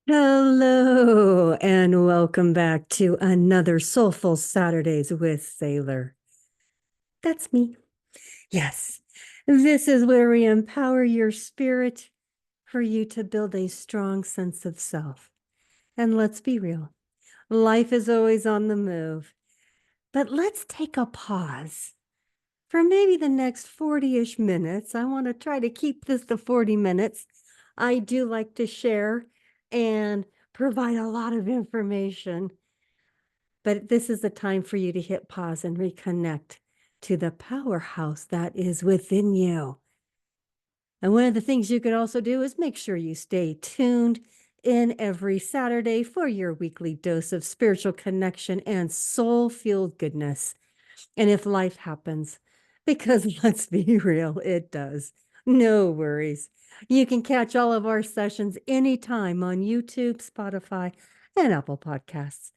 Hello, and welcome back to another Soulful Saturdays with Saylor. That's me. Yes, this is where we empower your spirit for you to build a strong sense of self. And let's be real, life is always on the move. But let's take a pause for maybe the next 40-ish minutes. I want to try to keep this to 40 minutes. I do like to share and provide a lot of information. But this is the time for you to hit pause and reconnect to the powerhouse that is within you. And one of the things you could also do is make sure you stay tuned in every Saturday for your weekly dose of spiritual connection and soul-fueled goodness. And if life happens, because let's be real, it does. No worries. You can catch all of our sessions anytime on YouTube, Spotify, and Apple Podcasts.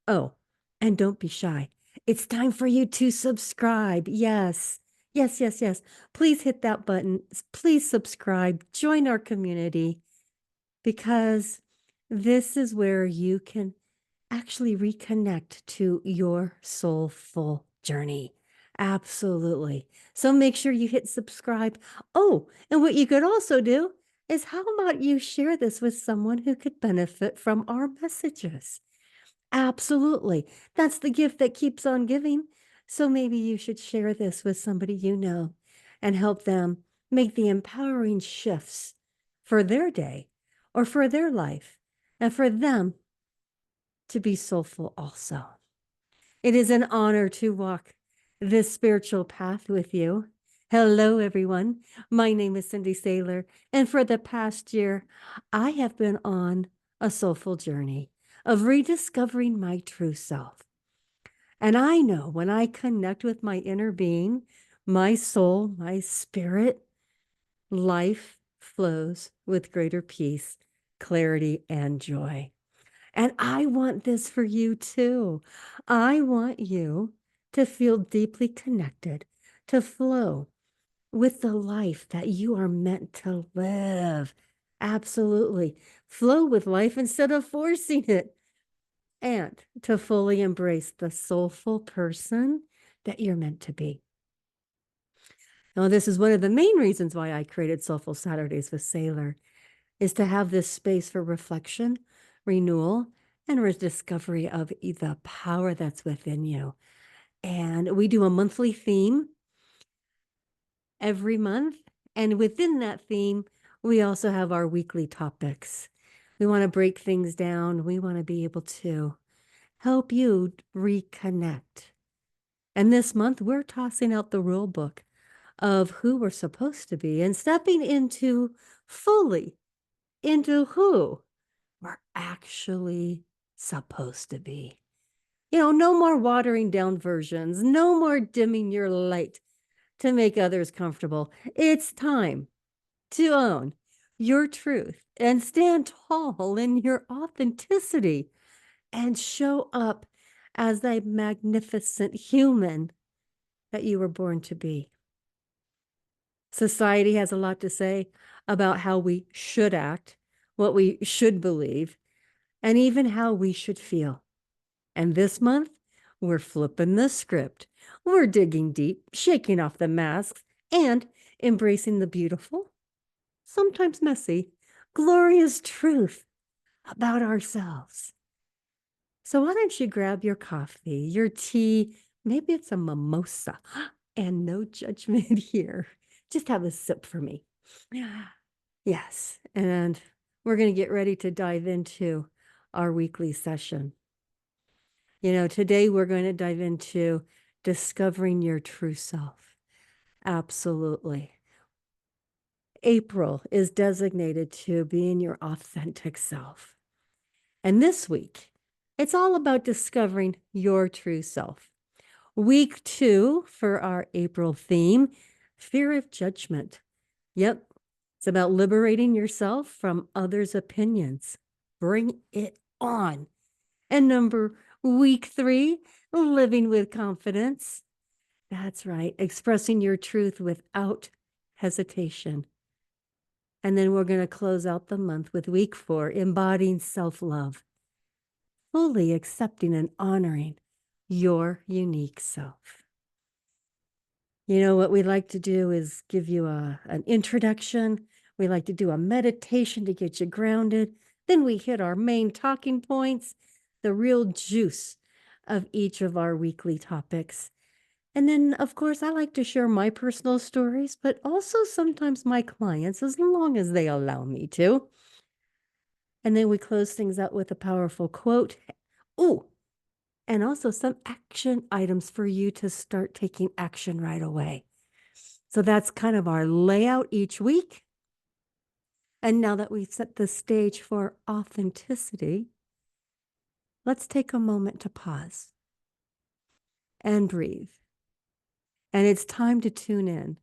Oh, and don't be shy. It's time for you to subscribe. Yes, yes, yes, yes. Please hit that button. Please subscribe. Join our community because this is where you can actually reconnect to your soulful journey. Absolutely. So make sure you hit subscribe. Oh, and what you could also do is how about you share this with someone who could benefit from our messages? Absolutely. That's the gift that keeps on giving. So maybe you should share this with somebody you know and help them make the empowering shifts for their day or for their life and for them to be soulful also. It is an honor to walk this spiritual path with you. Hello, everyone. My name is Cindy Saylor, and for the past year, I have been on a soulful journey of rediscovering my true self. And I know when I connect with my inner being, my soul, my spirit, life flows with greater peace, clarity, and joy. And I want this for you too. I want you to feel deeply connected, to flow with the life that you are meant to live. Absolutely. Flow with life instead of forcing it, and to fully embrace the soulful person that you're meant to be. Now, this is one of the main reasons why I created Soulful Saturdays with Saylor, is to have this space for reflection, renewal, and rediscovery of the power that's within you. And we do a monthly theme every month. And within that theme, we also have our weekly topics. We want to break things down. We want to be able to help you reconnect. And this month, we're tossing out the rule book of who we're supposed to be and stepping into fully into who we're actually supposed to be. No more watering down versions, no more dimming your light to make others comfortable. It's time to own your truth and stand tall in your authenticity and show up as the magnificent human that you were born to be. Society has a lot to say about how we should act, what we should believe, and even how we should feel. And this month, we're flipping the script. We're digging deep, shaking off the masks, and embracing the beautiful, sometimes messy, glorious truth about ourselves. So why don't you grab your coffee, your tea, maybe it's a mimosa, and no judgment here. Just have a sip for me. Yes, and we're going to get ready to dive into our weekly session. Today we're going to dive into discovering your true self. Absolutely. April is designated to being your authentic self. And this week, it's all about discovering your true self. Week 2 for our April theme, fear of judgment. Yep, it's about liberating yourself from others' opinions. Bring it on. And week 3, living with confidence. That's right, expressing your truth without hesitation. And then we're going to close out the month with week 4, embodying self-love, fully accepting and honoring your unique self. You know, what we like to do is give you an introduction. We like to do a meditation to get you grounded. Then we hit our main talking points, the real juice of each of our weekly topics. And then, of course, I like to share my personal stories, but also sometimes my clients, as long as they allow me to. And then we close things out with a powerful quote. Ooh, and also some action items for you to start taking action right away. So that's kind of our layout each week. And now that we've set the stage for authenticity, let's take a moment to pause and breathe. And it's time to tune in.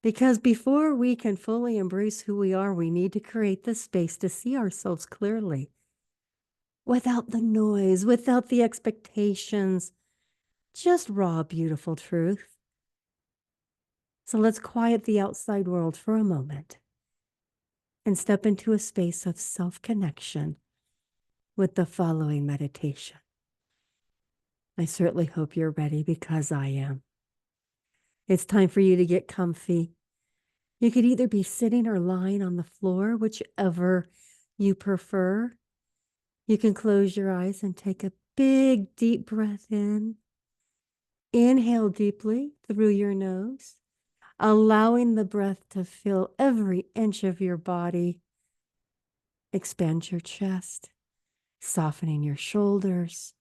Because before we can fully embrace who we are, we need to create the space to see ourselves clearly, without the noise, without the expectations, just raw, beautiful truth. So let's quiet the outside world for a moment and step into a space of self-connection with the following meditation. I certainly hope you're ready, because I am. It's time for you to get comfy. You could either be sitting or lying on the floor, whichever you prefer. You can close your eyes and take a big, deep breath in. Inhale deeply through your nose, allowing the breath to fill every inch of your body. Expand your chest, softening your shoulders.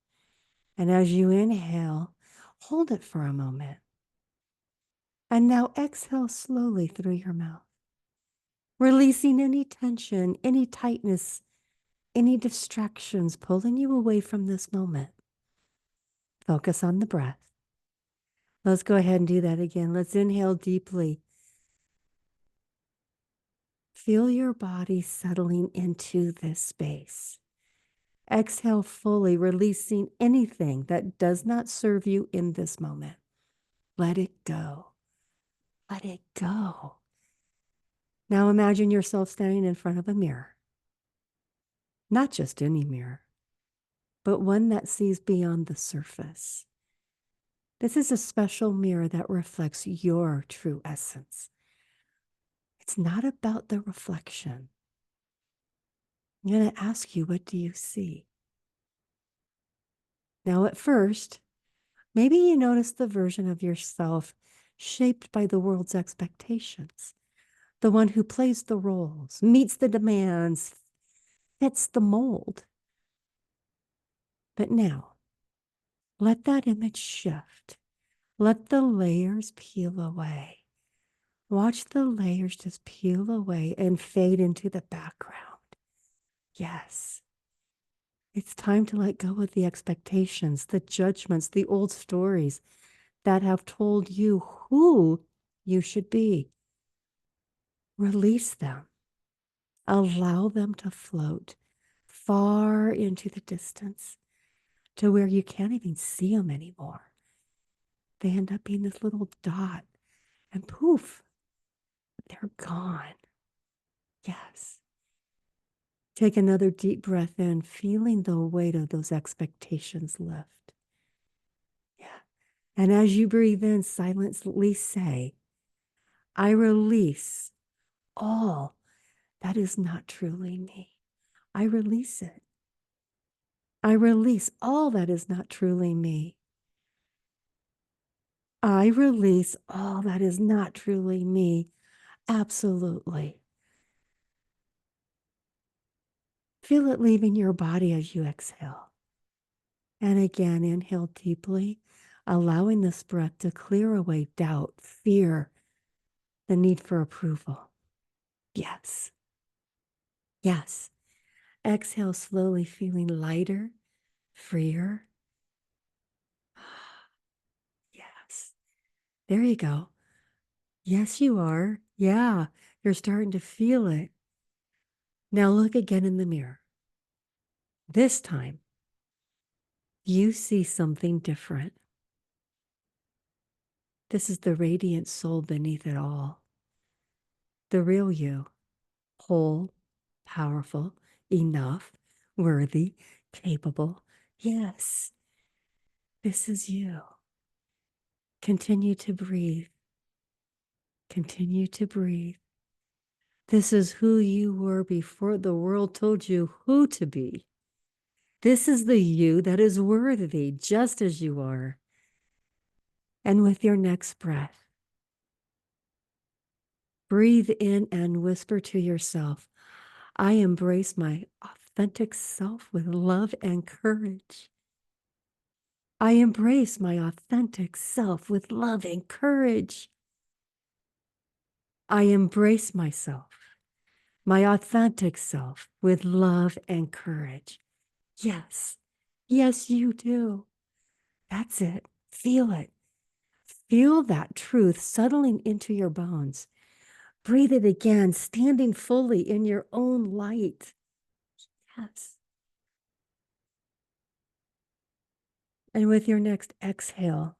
And as you inhale, hold it for a moment. And now exhale slowly through your mouth, releasing any tension, any tightness, any distractions pulling you away from this moment. Focus on the breath. Let's go ahead and do that again. Let's inhale deeply. Feel your body settling into this space. Exhale fully, releasing anything that does not serve you in this moment. Let it go. Let it go. Now imagine yourself standing in front of a mirror. Not just any mirror, but one that sees beyond the surface. This is a special mirror that reflects your true essence. It's not about the reflection. I'm going to ask you, what do you see? Now, at first, maybe you notice the version of yourself shaped by the world's expectations, the one who plays the roles, meets the demands, fits the mold. But now, let that image shift. Let the layers peel away. Watch the layers just peel away and fade into the background. Yes. It's time to let go of the expectations, the judgments, the old stories that have told you who you should be. Release them. Allow them to float far into the distance to where you can't even see them anymore. They end up being this little dot, and poof, they're gone. Yes. Take another deep breath in, feeling the weight of those expectations lift. Yeah. And as you breathe in, silently say, I release all that is not truly me. I release it. I release all that is not truly me. I release all that is not truly me. Absolutely. Feel it leaving your body as you exhale. And again, inhale deeply, allowing this breath to clear away doubt, fear, the need for approval. Yes. Yes. Exhale slowly, feeling lighter, freer. Yes. There you go. Yes, you are. Yeah, you're starting to feel it. Now look again in the mirror. This time, you see something different. This is the radiant soul beneath it all. the real you, whole, powerful, enough, worthy, capable. Yes, this is you. Continue to breathe. Continue to breathe. This is who you were before the world told you who to be. This is the you that is worthy, just as you are. And with your next breath, breathe in and whisper to yourself, I embrace my authentic self with love and courage. I embrace my authentic self with love and courage. I embrace myself, my authentic self, with love and courage. Yes, yes, you do. That's it. Feel it. Feel that truth settling into your bones. Breathe it again, standing fully in your own light. Yes. And with your next exhale,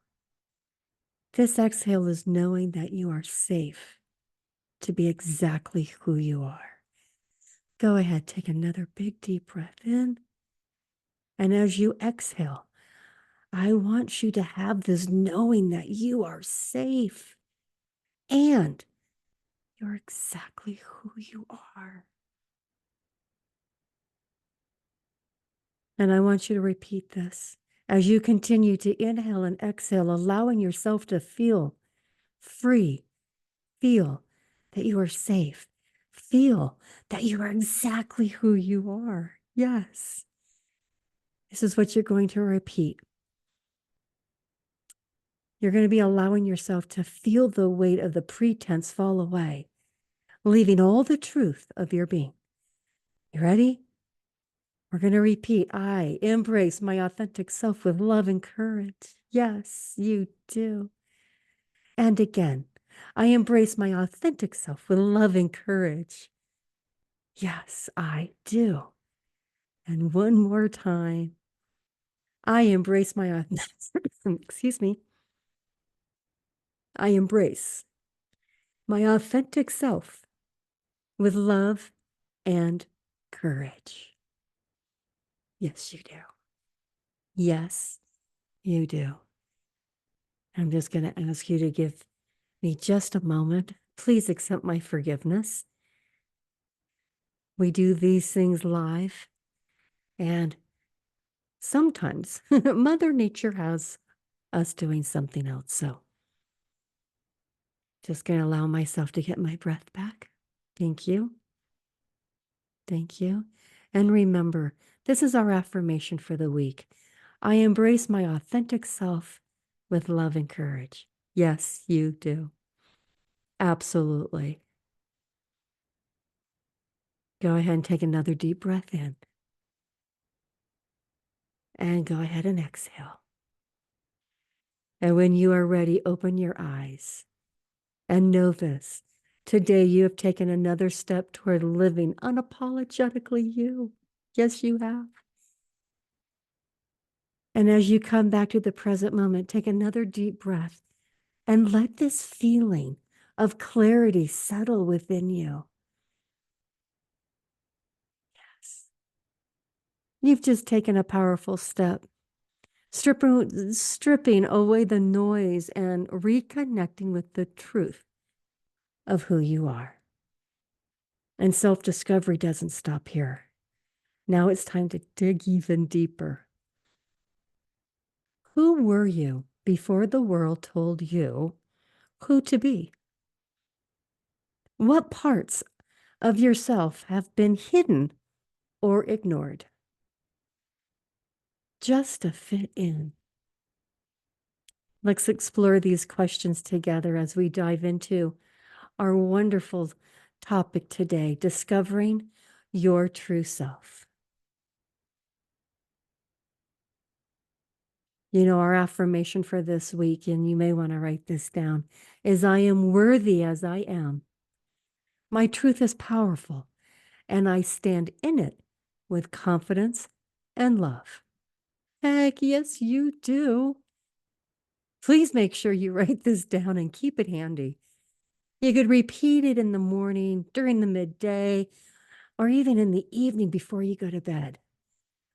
this exhale is knowing that you are safe to be exactly who you are. Go ahead, take another big deep breath in. And as you exhale, I want you to have this knowing that you are safe and you're exactly who you are. And I want you to repeat this as you continue to inhale and exhale, allowing yourself to feel free, feel that you are safe, feel that you are exactly who you are. Yes. This is what you're going to repeat. You're going to be allowing yourself to feel the weight of the pretense fall away, leaving all the truth of your being. You ready? We're going to repeat, I embrace my authentic self with love and courage. Yes, you do. And again, I embrace my authentic self with love and courage. Yes, I do. And one more time, I embrace my, excuse me, I embrace my authentic self with love and courage. Yes, you do. Yes, you do. I'm just going to ask you to give me just a moment. Please accept my forgiveness. We do these things live, and sometimes Mother Nature has us doing something else. So just going to allow myself to get my breath back. Thank you. Thank you. And remember, this is our affirmation for the week. I embrace my authentic self with love and courage. Yes, you do. Absolutely. Go ahead and take another deep breath in. And go ahead and exhale. And when you are ready, open your eyes. And know this, today you have taken another step toward living unapologetically you. Yes, you have. And as you come back to the present moment, take another deep breath and let this feeling of clarity settle within you. Yes. You've just taken a powerful step, stripping away the noise and reconnecting with the truth of who you are. And self-discovery doesn't stop here. Now it's time to dig even deeper. Who were you before the world told you who to be? What parts of yourself have been hidden or ignored just to fit in? Let's explore these questions together as we dive into our wonderful topic today, discovering your true self. You know, our affirmation for this week, and you may want to write this down, is I am worthy as I am. My truth is powerful, and I stand in it with confidence and love. Heck, yes, you do. Please make sure you write this down and keep it handy. You could repeat it in the morning, during the midday, or even in the evening before you go to bed.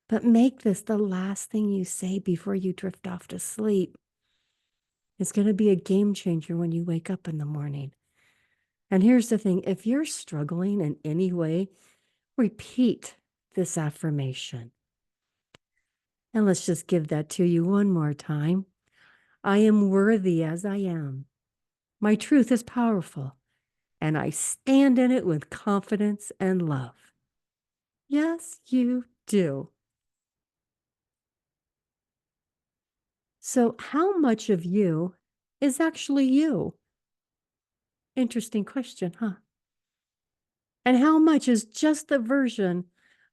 But make this the last thing you say before you drift off to sleep. It's going to be a game changer when you wake up in the morning. And here's the thing, if you're struggling in any way, repeat this affirmation. And let's just give that to you one more time. I am worthy as I am. My truth is powerful, and I stand in it with confidence and love. Yes, you do. So, how much of you is actually you? Interesting question, huh? And how much is just the version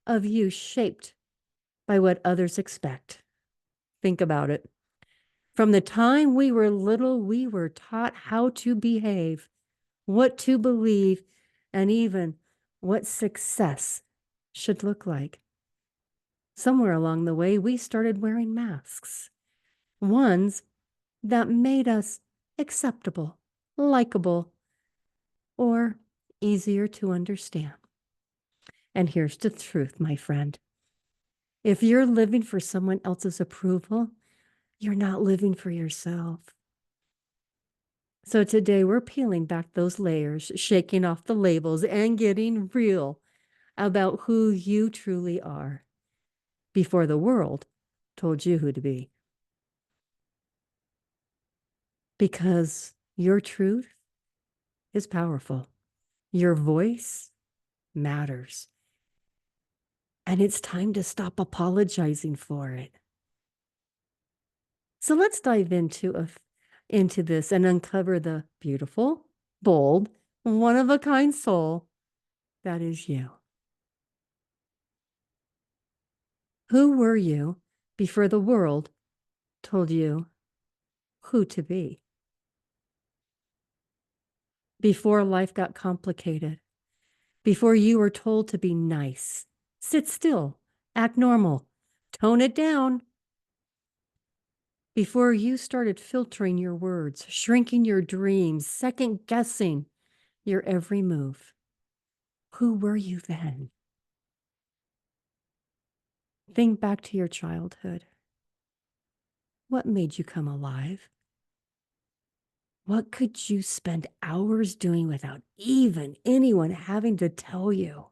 of you shaped by what others expect? Think about it. From the time we were little, we were taught how to behave, what to believe, and even what success should look like. Somewhere along the way, we started wearing masks, ones that made us acceptable, likable, or easier to understand. And here's the truth, my friend. If you're living for someone else's approval, you're not living for yourself. So today we're peeling back those layers, shaking off the labels, and getting real about who you truly are before the world told you who to be. Because your truth is powerful. Your voice matters. And it's time to stop apologizing for it. So let's dive into this and uncover the beautiful, bold, one-of-a-kind soul that is you. Who were you before the world told you who to be? Before life got complicated, before you were told to be nice, sit still, act normal, tone it down. Before you started filtering your words, shrinking your dreams, second guessing your every move. Who were you then? Think back to your childhood. What made you come alive? What could you spend hours doing without even anyone having to tell you?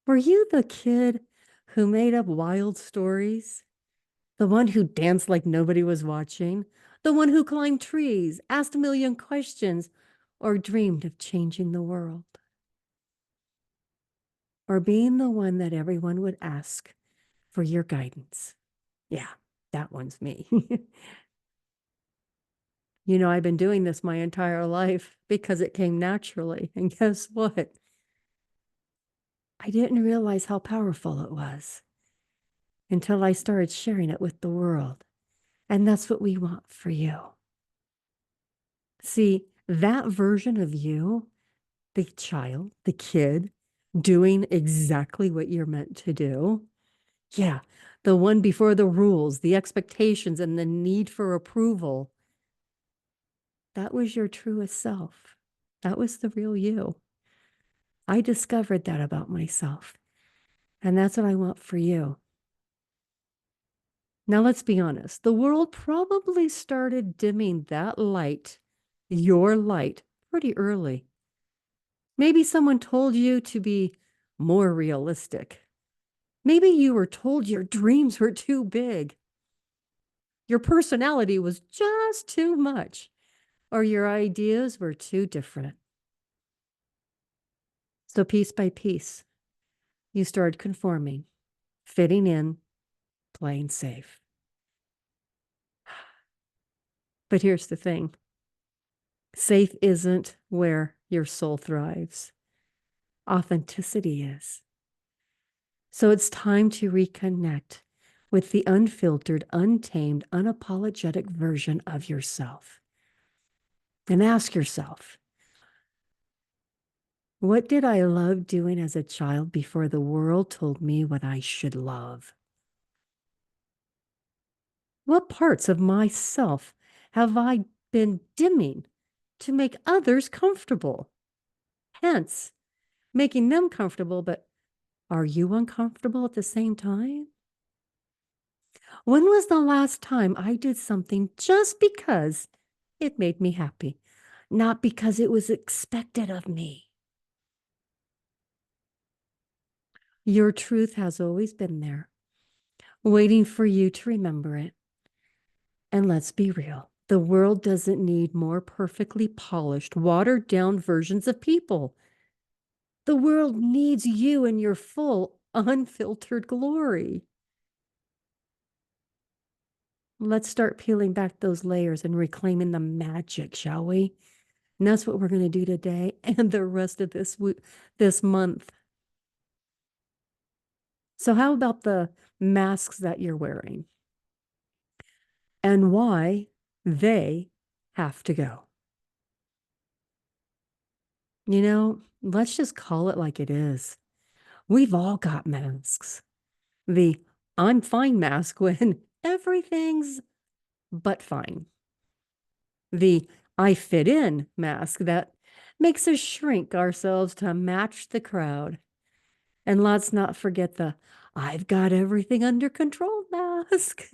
Were you the kid who made up wild stories? The one who danced like nobody was watching? The one who climbed trees, asked a million questions, or dreamed of changing the world? Or being the one that everyone would ask for your guidance? Yeah, that one's me. You know, I've been doing this my entire life because it came naturally. And guess what? I didn't realize how powerful it was until I started sharing it with the world. And that's what we want for you. See, that version of you, the child, the kid, doing exactly what you're meant to do. Yeah, the one before the rules, the expectations, and the need for approval. That was your truest self. That was the real you. I discovered that about myself. And that's what I want for you. Now, let's be honest. The world probably started dimming that light, your light, pretty early. Maybe someone told you to be more realistic. Maybe you were told your dreams were too big. Your personality was just too much, or your ideas were too different. So piece by piece, you started conforming, fitting in, playing safe. But here's the thing. Safe isn't where your soul thrives. Authenticity is. So it's time to reconnect with the unfiltered, untamed, unapologetic version of yourself. And ask yourself, what did I love doing as a child before the world told me what I should love? What parts of myself have I been dimming to make others comfortable. Hence, making them comfortable, but are you uncomfortable at the same time? When was the last time I did something just because it made me happy, not because it was expected of me? Your truth has always been there, waiting for you to remember it. And let's be real, the world doesn't need more perfectly polished, watered down versions of people. The world needs you in your full, unfiltered glory. Let's start peeling back those layers and reclaiming the magic, shall we? And that's what we're going to do today and the rest of this month. So how about the masks that you're wearing and why they have to go? Let's just call it like it is. We've all got masks. The I'm fine mask when everything's but fine. The I fit in mask that makes us shrink ourselves to match the crowd. And let's not forget the I've got everything under control mask.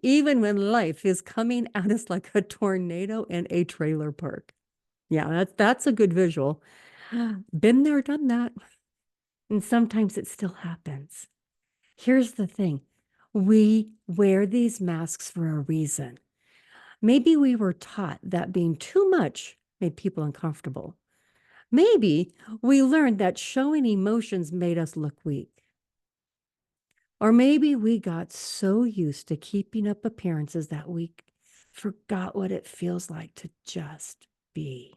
Even when life is coming at us like a tornado in a trailer park. Yeah, that's a good visual. Been there, done that. And sometimes it still happens. Here's the thing. We wear these masks for a reason. Maybe we were taught that being too much made people uncomfortable. Maybe we learned that showing emotions made us look weak. Or maybe we got so used to keeping up appearances that we forgot what it feels like to just be.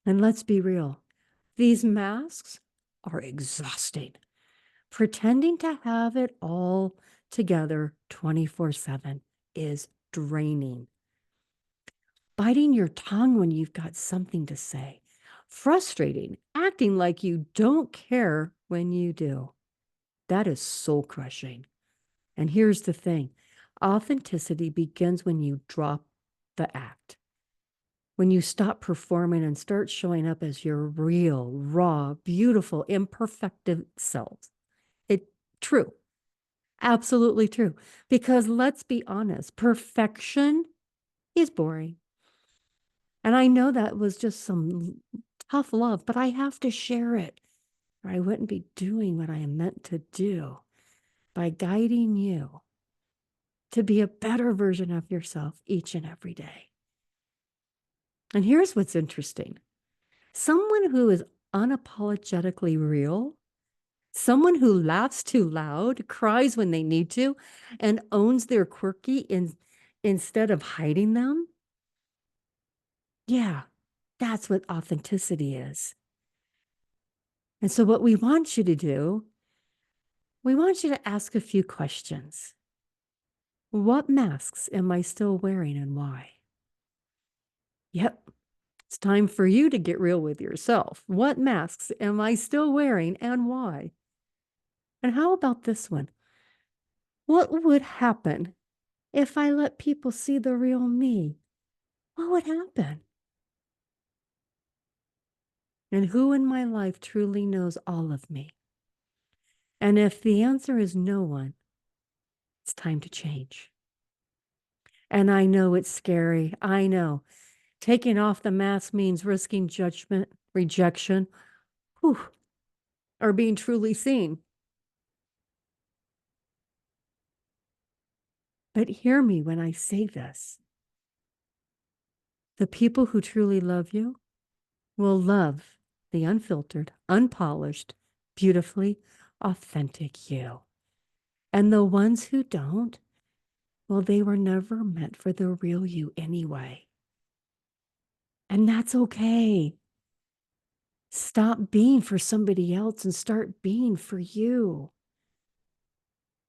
And let's be real, these masks are exhausting. Pretending to have it all together 24/7 is draining. Biting your tongue when you've got something to say. Frustrating, acting like you don't care when you do. That is soul crushing. And here's the thing, authenticity begins when you drop the act. When you stop performing and start showing up as your real, raw, beautiful, imperfect self. True. Absolutely true. Because let's be honest, perfection is boring. And I know that was just some tough love, but I have to share it, or I wouldn't be doing what I am meant to do by guiding you to be a better version of yourself each and every day. And here's what's interesting. Someone who is unapologetically real, someone who laughs too loud, cries when they need to, and owns their instead of hiding them. Yeah, that's what authenticity is. And so what we want you to do, we want you to ask a few questions. What masks am I still wearing and why? Yep, it's time for you to get real with yourself. What masks am I still wearing and why? And how about this one? What would happen if I let people see the real me? What would happen? And who in my life truly knows all of me? And if the answer is no one, it's time to change. And I know it's scary. I know. Taking off the mask means risking judgment, rejection, or being truly seen. But hear me when I say this. The people who truly love you will love the unfiltered, unpolished, beautifully authentic you. And the ones who don't, well, they were never meant for the real you anyway. And that's okay. Stop being for somebody else and start being for you.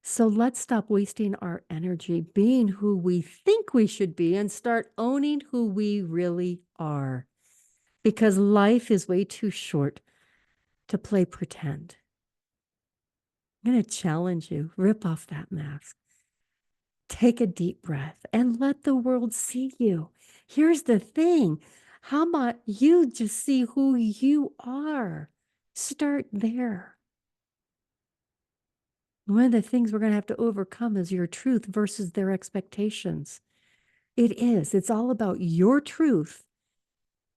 So let's stop wasting our energy being who we think we should be and start owning who we really are. Because life is way too short to play pretend. I'm going to challenge you, rip off that mask. Take a deep breath and let the world see you. Here's the thing. How about you just see who you are? Start there. One of the things we're going to have to overcome is your truth versus their expectations. It is. It's all about your truth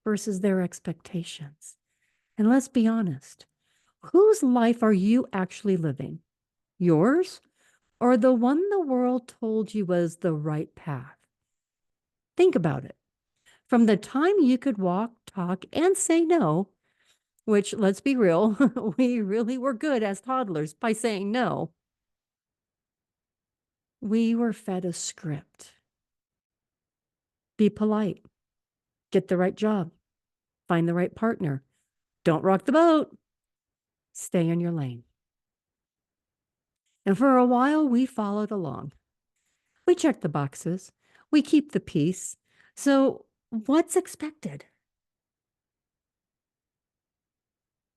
versus their expectations. And let's be honest. Whose life are you actually living? Yours or the one the world told you was the right path? Think about it. From the time you could walk, talk, and say no, which let's be real, we really were good as toddlers by saying no. We were fed a script. Be polite, get the right job, find the right partner, don't rock the boat, stay in your lane. And for a while, we followed along. We check the boxes, we keep the peace. So, what's expected?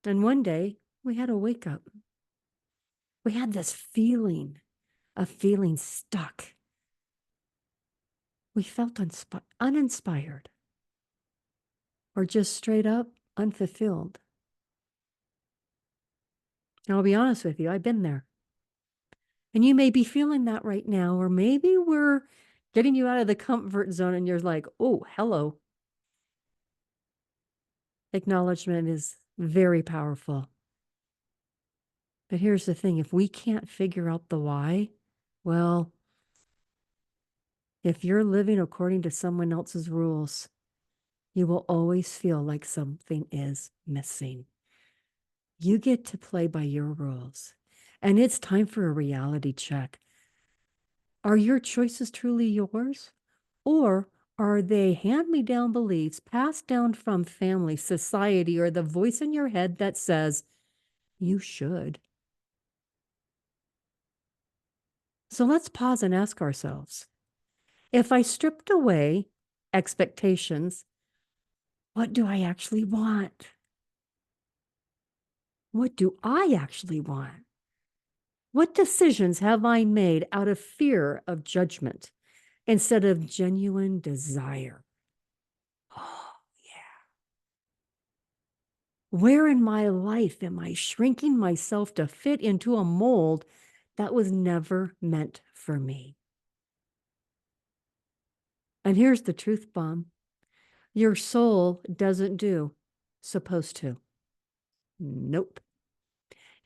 And one day, we had a wake up. We had this feeling of feeling stuck. We felt uninspired or just straight up unfulfilled. And I'll be honest with you, I've been there. And you may be feeling that right now, or maybe we're getting you out of the comfort zone and you're like, oh, hello. Acknowledgement is very powerful. But here's the thing, if we can't figure out the why, well, if you're living according to someone else's rules, you will always feel like something is missing. You get to play by your rules, and it's time for a reality check. Are your choices truly yours? Or are they hand-me-down beliefs passed down from family, society, or the voice in your head that says, you should? So let's pause and ask ourselves, if I stripped away expectations, what do I actually want? What do I actually want? What decisions have I made out of fear of judgment instead of genuine desire? Oh, yeah. Where in my life am I shrinking myself to fit into a mold that was never meant for me? And here's the truth bomb. Your soul doesn't do supposed to. Nope.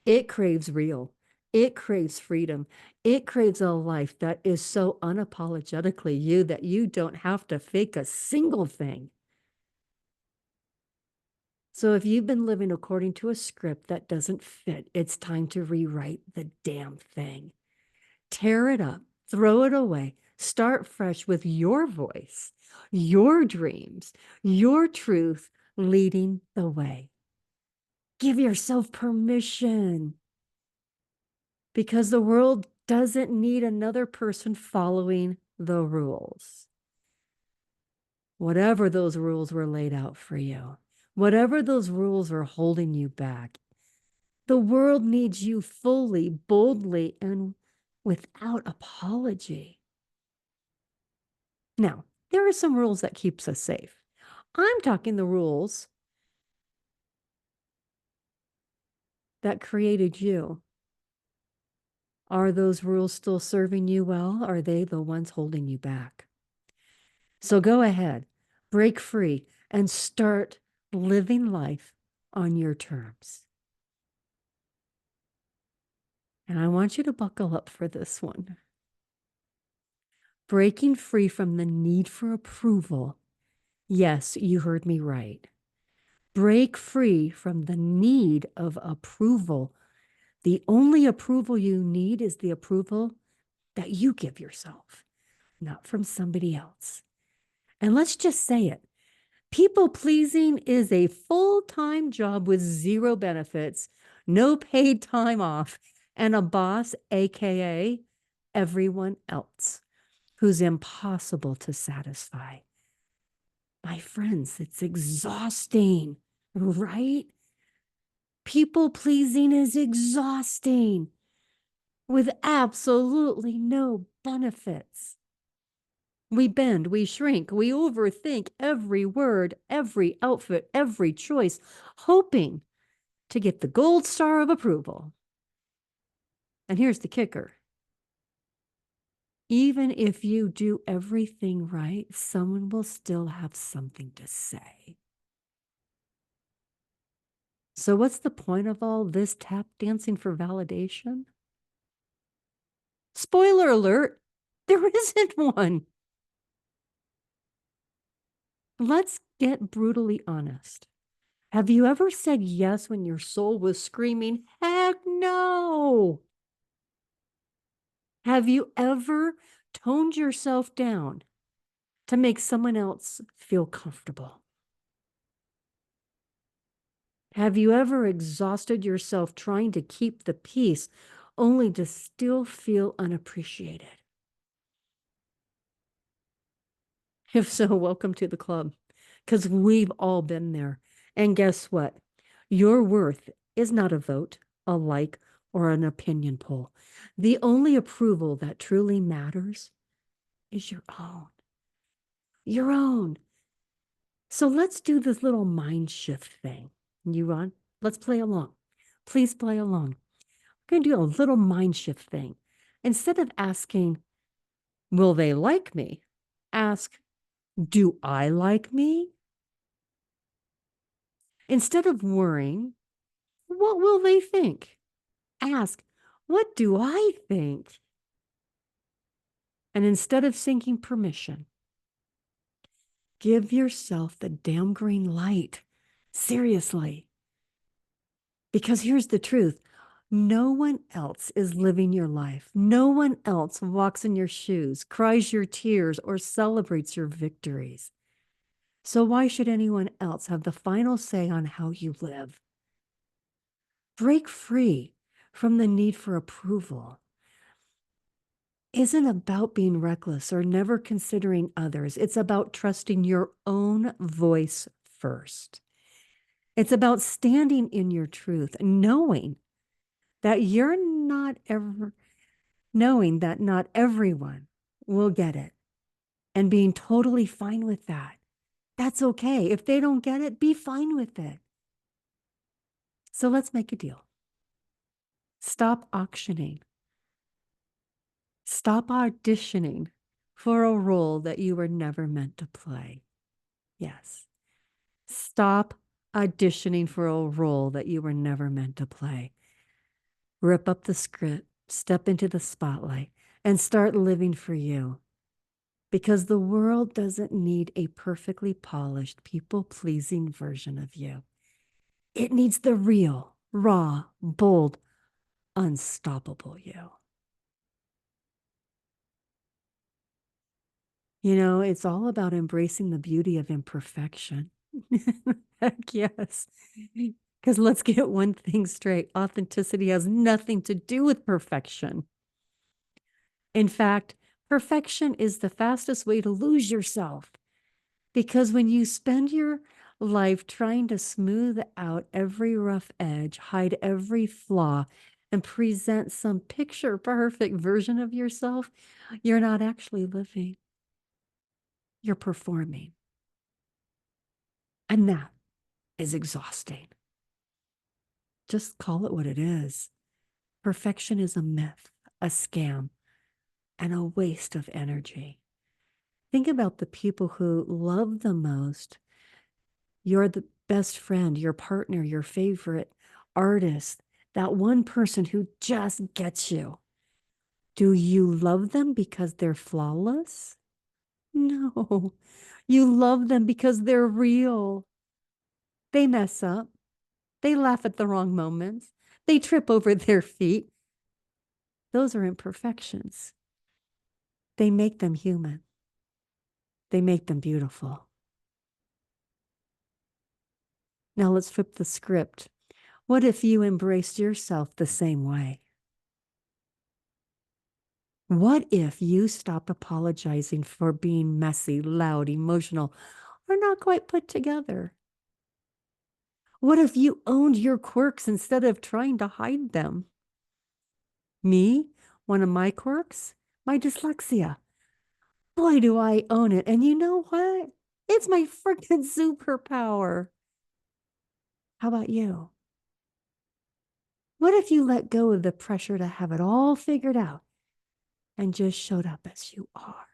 It craves real. It craves freedom. It craves a life that is so unapologetically you that you don't have to fake a single thing. So if you've been living according to a script that doesn't fit, it's time to rewrite the damn thing. Tear it up, throw it away, start fresh with your voice, your dreams, your truth leading the way. Give yourself permission, because the world doesn't need another person following the rules. Whatever those rules were laid out for you, whatever those rules are holding you back, the world needs you fully, boldly, and without apology. Now, there are some rules that keeps us safe. I'm talking the rules that created you. Are those rules still serving you well? Are they the ones holding you back? So go ahead, break free, and start living life on your terms. And I want you to buckle up for this one. Breaking free from the need for approval. Yes, you heard me right. Break free from the need of approval. The only approval you need is the approval that you give yourself, not from somebody else. And let's just say it. People pleasing is a full-time job with zero benefits, no paid time off, and a boss, AKA everyone else, who's impossible to satisfy. My friends, it's exhausting, right? People pleasing is exhausting. with absolutely no benefits. We bend, we shrink, we overthink every word, every outfit, every choice, hoping to get the gold star of approval. And here's the kicker. Even if you do everything right, someone will still have something to say. So what's the point of all this tap dancing for validation? Spoiler alert, there isn't one. Let's get brutally honest. Have you ever said yes when your soul was screaming, heck no? Have you ever toned yourself down to make someone else feel comfortable? Have you ever exhausted yourself trying to keep the peace only to still feel unappreciated? If so, welcome to the club, because we've all been there. And guess what? Your worth is not a vote, a like, or an opinion poll. The only approval that truly matters is your own. Your own. So let's do this little mind shift thing. You on? Let's play along. Please play along. We're going to do a little mind shift thing. Instead of asking, will they like me? Ask, do I like me? Instead of worrying, what will they think? Ask, what do I think? And instead of seeking permission, give yourself the damn green light. Seriously. Because here's the truth. No one else is living your life. No one else walks in your shoes, cries your tears, or celebrates your victories. So why should anyone else have the final say on how you live? Break free from the need for approval. Isn't about being reckless or never considering others. It's about trusting your own voice first. It's about standing in your truth, knowing that not everyone will get it, and being totally fine with that. That's okay. If they don't get it, be fine with it. So let's make a deal. Stop auctioning. Stop auditioning for a role that you were never meant to play. Yes. Stop auditioning for a role that you were never meant to play. Rip up the script, step into the spotlight, and start living for you. Because the world doesn't need a perfectly polished, people-pleasing version of you. It needs the real, raw, bold, unstoppable you. You know, it's all about embracing the beauty of imperfection. Heck yes. Because let's get one thing straight. Authenticity has nothing to do with perfection. In fact, perfection is the fastest way to lose yourself. Because when you spend your life trying to smooth out every rough edge, hide every flaw, and present some picture perfect version of yourself, you're not actually living. You're performing. And that is exhausting. Just call it what it is. Perfection is a myth, a scam, and a waste of energy. Think about the people who love the most. You're the best friend, your partner, your favorite artist, that one person who just gets you. Do you love them because they're flawless? No. You love them because they're real. They mess up. They laugh at the wrong moments. They trip over their feet. Those are imperfections. They make them human. They make them beautiful. Now let's flip the script. What if you embraced yourself the same way? What if you stopped apologizing for being messy, loud, emotional, or not quite put together? What if you owned your quirks instead of trying to hide them? Me? One of my quirks, my dyslexia. Boy, do I own it. And you know what? It's my freaking superpower. How about you? What if you let go of the pressure to have it all figured out and just showed up as you are?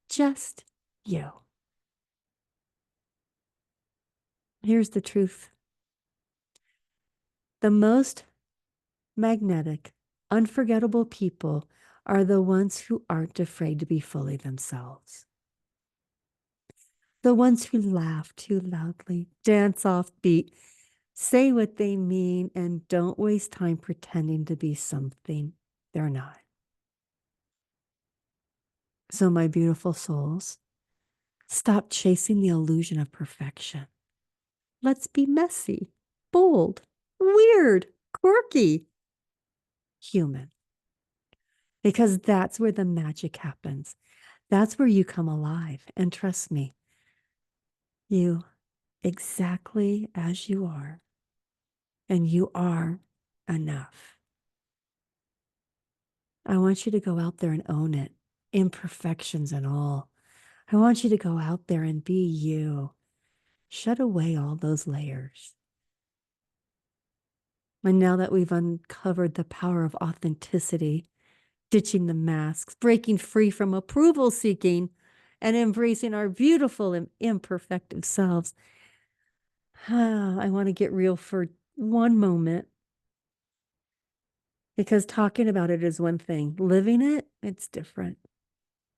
Just you. Here's the truth. The most magnetic, unforgettable people are the ones who aren't afraid to be fully themselves. The ones who laugh too loudly, dance off beat, say what they mean, and don't waste time pretending to be something they're not. So, my beautiful souls, stop chasing the illusion of perfection. Let's be messy, bold, weird, quirky, human. Because that's where the magic happens. That's where you come alive. And trust me, you exactly as you are. And you are enough. I want you to go out there and own it, imperfections and all. I want you to go out there and be you. Shut away all those layers. And now that we've uncovered the power of authenticity, ditching the masks, breaking free from approval seeking, and embracing our beautiful and imperfect selves, I want to get real for one moment. Because talking about it is one thing, living it, it's different.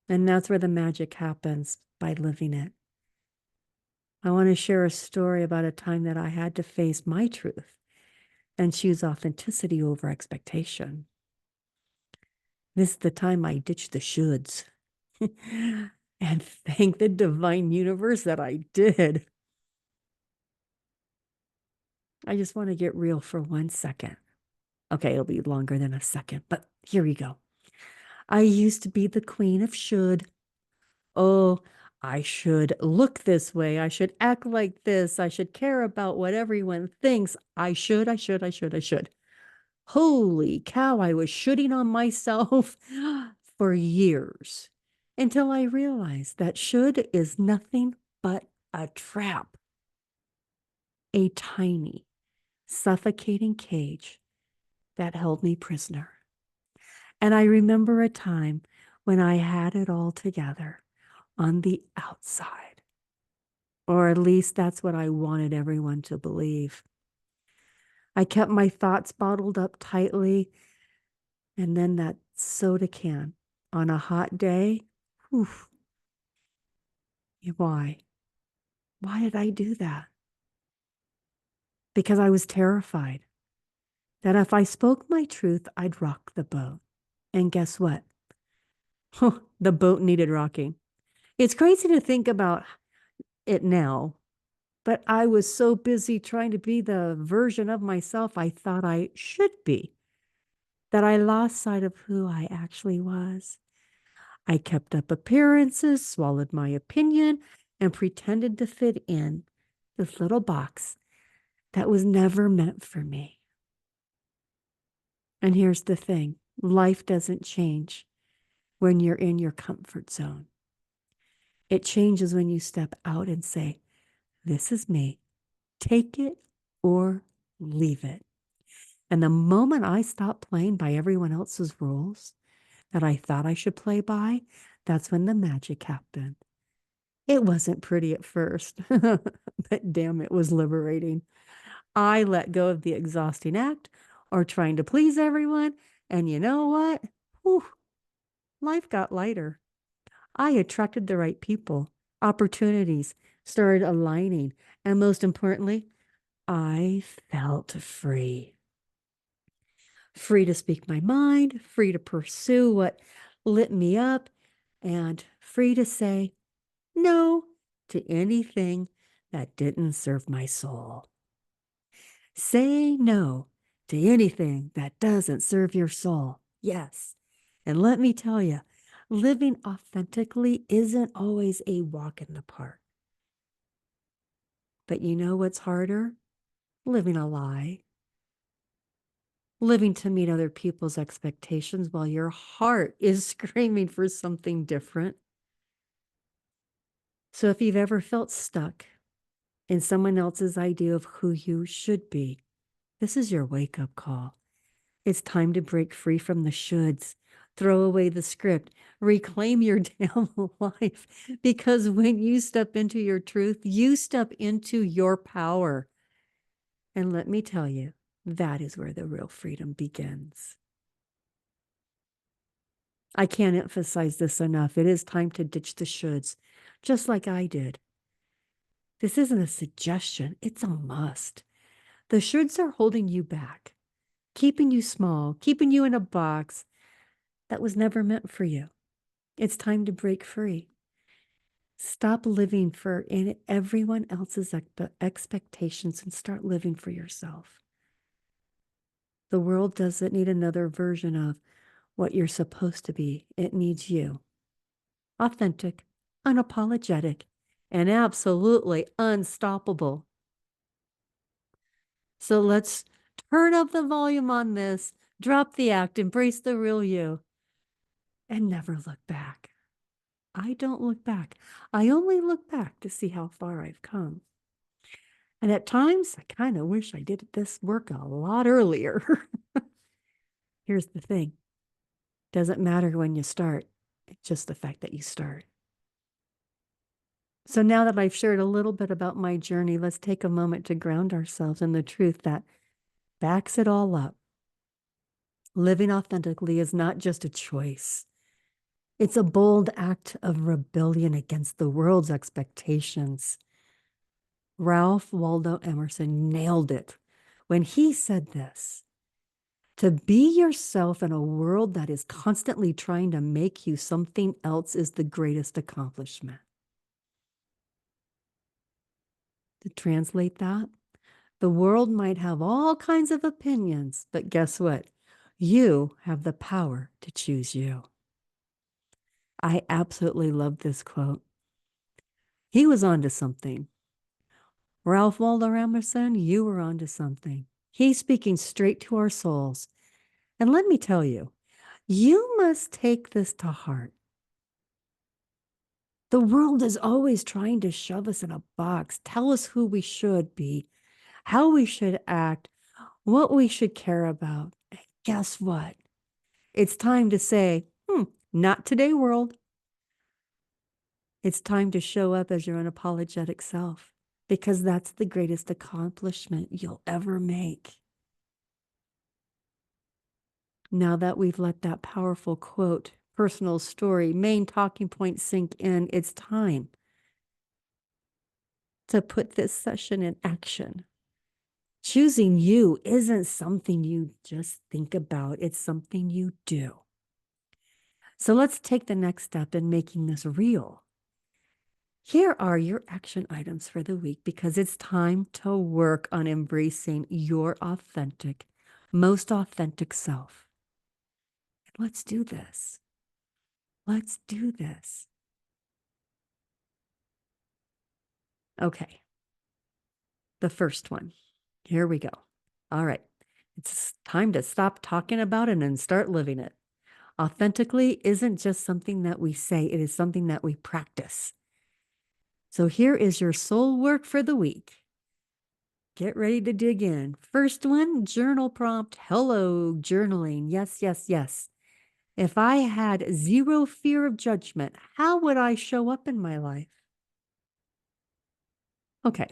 And that's where the magic happens, by living it. I want to share a story about a time that I had to face my truth and choose authenticity over expectation. This is the time I ditched the shoulds. And thank the divine universe that I did. I just want to get real for 1 second. Okay, it'll be longer than a second, but here we go. I used to be the queen of should. Oh, I should look this way. I should act like this. I should care about what everyone thinks. I should. Holy cow, I was shooting on myself for years until I realized that should is nothing but a trap, a tiny, suffocating cage that held me prisoner. And I remember a time when I had it all together on the outside, or at least that's what I wanted everyone to believe. I kept my thoughts bottled up tightly, and then that soda can on a hot day, whew, why? Why did I do that? Because I was terrified that if I spoke my truth, I'd rock the boat. And guess what? The boat needed rocking. It's crazy to think about it now, but I was so busy trying to be the version of myself I thought I should be that I lost sight of who I actually was. I kept up appearances, swallowed my opinion, and pretended to fit in this little box that was never meant for me. And here's the thing, life doesn't change when you're in your comfort zone. It changes when you step out and say, this is me. Take it or leave it. And the moment I stopped playing by everyone else's rules that I thought I should play by, that's when the magic happened. It wasn't pretty at first, but damn, it was liberating. I let go of the exhausting act or trying to please everyone. And you know what? Whew, life got lighter. I attracted the right people, opportunities started aligning, and most importantly, I felt free. Free to speak my mind, free to pursue what lit me up, and free to say no to anything that didn't serve my soul. Say no to anything that doesn't serve your soul. Yes. And let me tell you, living authentically isn't always a walk in the park. But you know what's harder? Living a lie. living to meet other people's expectations while your heart is screaming for something different. So if you've ever felt stuck in someone else's idea of who you should be, this is your wake-up call. It's time to break free from the shoulds, throw away the script, reclaim your damn life. Because when you step into your truth, you step into your power. And let me tell you, that is where the real freedom begins. I can't emphasize this enough. It is time to ditch the shoulds, just like I did. This isn't a suggestion, it's a must. The shoulds are holding you back, keeping you small, keeping you in a box that was never meant for you. It's time to break free. Stop living for everyone else's expectations and start living for yourself. The world doesn't need another version of what you're supposed to be. It needs you. Authentic, unapologetic, and absolutely unstoppable. So let's turn up the volume on this, drop the act, embrace the real you, and never look back. I don't look back. I only look back to see how far I've come. And at times, I kind of wish I did this work a lot earlier. Here's the thing. Doesn't matter when you start. It's just the fact that you start. So now that I've shared a little bit about my journey, let's take a moment to ground ourselves in the truth that backs it all up. Living authentically is not just a choice. It's a bold act of rebellion against the world's expectations. Ralph Waldo Emerson nailed it when he said this: to be yourself in a world that is constantly trying to make you something else is the greatest accomplishment. To translate that, the world might have all kinds of opinions, but guess what? You have the power to choose you. I absolutely love this quote. He was onto something. Ralph Waldo Emerson, you were onto something. He's speaking straight to our souls. And let me tell you, you must take this to heart. The world is always trying to shove us in a box, tell us who we should be, how we should act, what we should care about. And guess what? It's time to say, not today, world. It's time to show up as your unapologetic self, because that's the greatest accomplishment you'll ever make. Now that we've let that powerful quote, personal story, main talking point sink in, it's time to put this session in action. Choosing you isn't something you just think about, it's something you do. So let's take the next step in making this real. Here are your action items for the week, because it's time to work on embracing your authentic, most authentic self. And let's do this. Let's do this. Okay. The first one. Here we go. All right. It's time to stop talking about it and start living it. Authentically isn't just something that we say, it is something that we practice. So here is your soul work for the week. Get ready to dig in. First one, journal prompt. Hello, journaling. Yes, yes, yes. If I had zero fear of judgment, how would I show up in my life? Okay,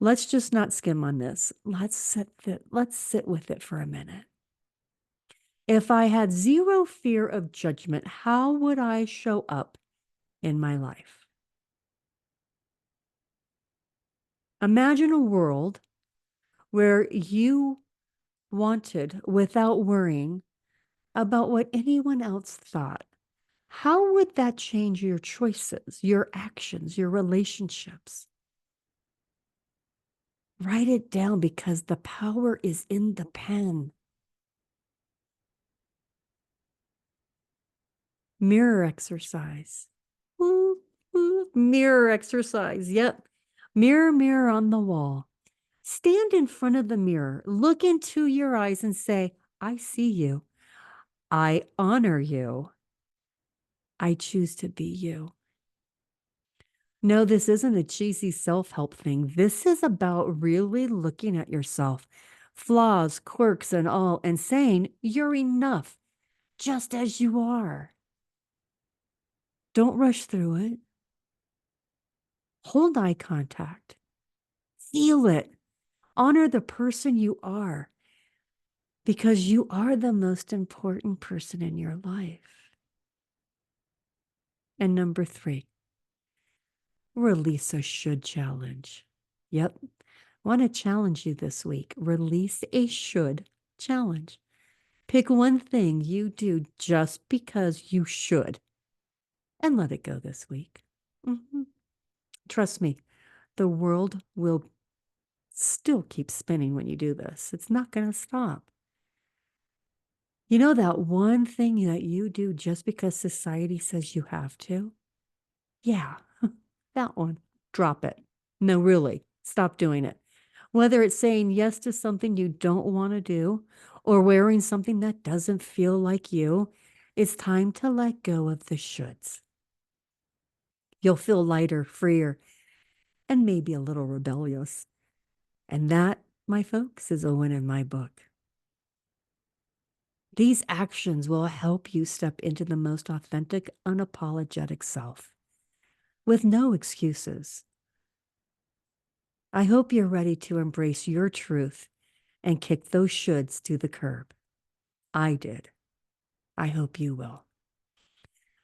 let's just not skim on this. Let's sit with it for a minute. If I had zero fear of judgment, how would I show up in my life? Imagine a world where you wanted without worrying about what anyone else thought. How would that change your choices, your actions, your relationships? Write it down, because the power is in the pen. Mirror exercise. Woo, woo. Mirror exercise. Yep. Mirror, mirror on the wall. Stand in front of the mirror, look into your eyes and say, I see you. I honor you. I choose to be you. No, this isn't a cheesy self-help thing. This is about really looking at yourself, flaws, quirks, and all, and saying you're enough just as you are. Don't rush through it. Hold eye contact. Feel it. Honor the person you are because you are the most important person in your life. And number 3, release a should challenge. Yep. Want to challenge you this week. Release a should challenge. Pick one thing you do just because you should and let it go this week. Trust me, the world will still keep spinning when you do this. It's not going to stop. You know that one thing that you do just because society says you have to? Yeah, that one. Drop it. No, really, stop doing it. Whether it's saying yes to something you don't want to do or wearing something that doesn't feel like you, it's time to let go of the shoulds. You'll feel lighter, freer, and maybe a little rebellious. And that, my folks, is a win in my book. These actions will help you step into the most authentic, unapologetic self with no excuses. I hope you're ready to embrace your truth and kick those shoulds to the curb. I did. I hope you will.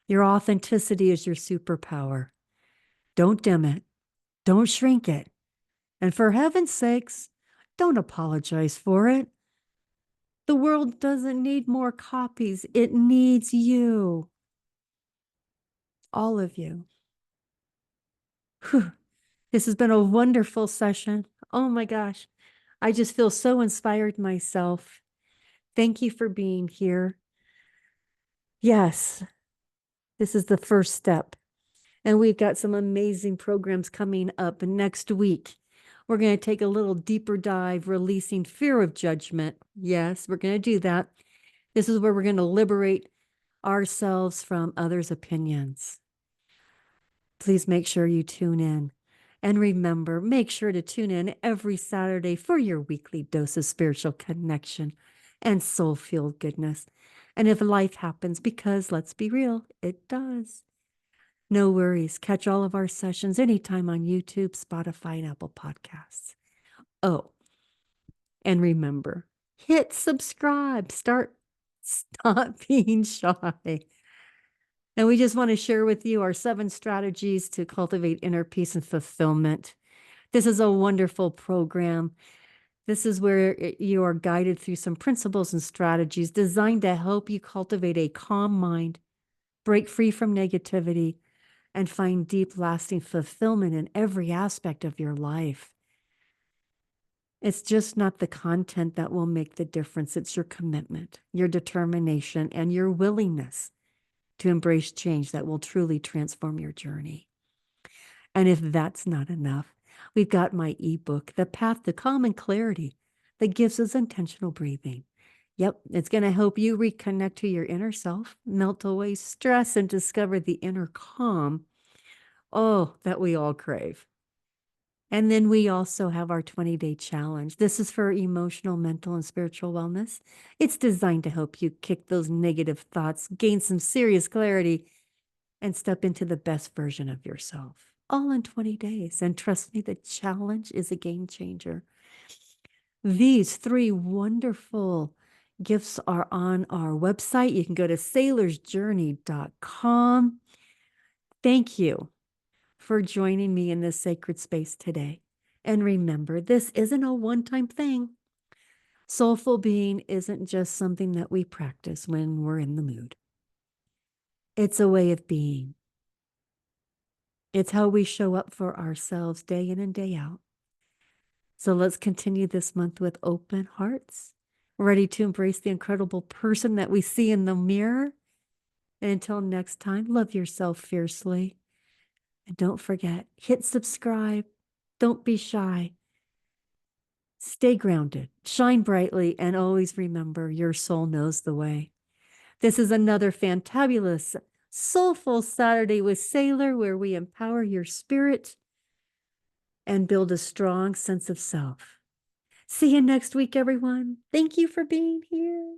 Your authenticity is your superpower. Don't dim it. Don't shrink it. And for heaven's sakes, don't apologize for it. The world doesn't need more copies. It needs you. All of you. Whew. This has been a wonderful session. Oh my gosh. I just feel so inspired myself. Thank you for being here. Yes, this is the first step. And we've got some amazing programs coming up next week. We're going to take a little deeper dive, releasing fear of judgment. Yes, we're going to do that. This is where we're going to liberate ourselves from others' opinions. Please make sure you tune in. And remember, make sure to tune in every Saturday for your weekly dose of spiritual connection and soul-filled goodness. And if life happens, because let's be real, it does. No worries. Catch all of our sessions anytime on YouTube, Spotify, and Apple Podcasts. Oh, and remember, hit subscribe. Stop being shy. And we just want to share with you our 7 strategies to cultivate inner peace and fulfillment. This is a wonderful program. This is where you are guided through some principles and strategies designed to help you cultivate a calm mind, break free from negativity, and find deep, lasting fulfillment in every aspect of your life. It's just not the content that will make the difference. It's your commitment, your determination, and your willingness to embrace change that will truly transform your journey. And if that's not enough, we've got my ebook, The Path to Calm and Clarity, that gives us intentional breathing. Yep, it's going to help you reconnect to your inner self, melt away stress, and discover the inner calm, that we all crave. And then we also have our 20-day challenge. This is for emotional, mental, and spiritual wellness. It's designed to help you kick those negative thoughts, gain some serious clarity, and step into the best version of yourself, all in 20 days. And trust me, the challenge is a game changer. These 3 wonderful gifts are on our website. You can go to saylorsjourney.com. Thank you for joining me in this sacred space today. And remember, this isn't a one-time thing. Soulful being isn't just something that we practice when we're in the mood. It's a way of being. It's how we show up for ourselves day in and day out. So let's continue this month with open hearts, ready to embrace the incredible person that we see in the mirror. And until next time, love yourself fiercely. And don't forget, hit subscribe. Don't be shy. Stay grounded, shine brightly, and always remember your soul knows the way. This is another fantabulous, soulful Saturday with Saylor, where we empower your spirit and build a strong sense of self. See you next week, everyone. Thank you for being here.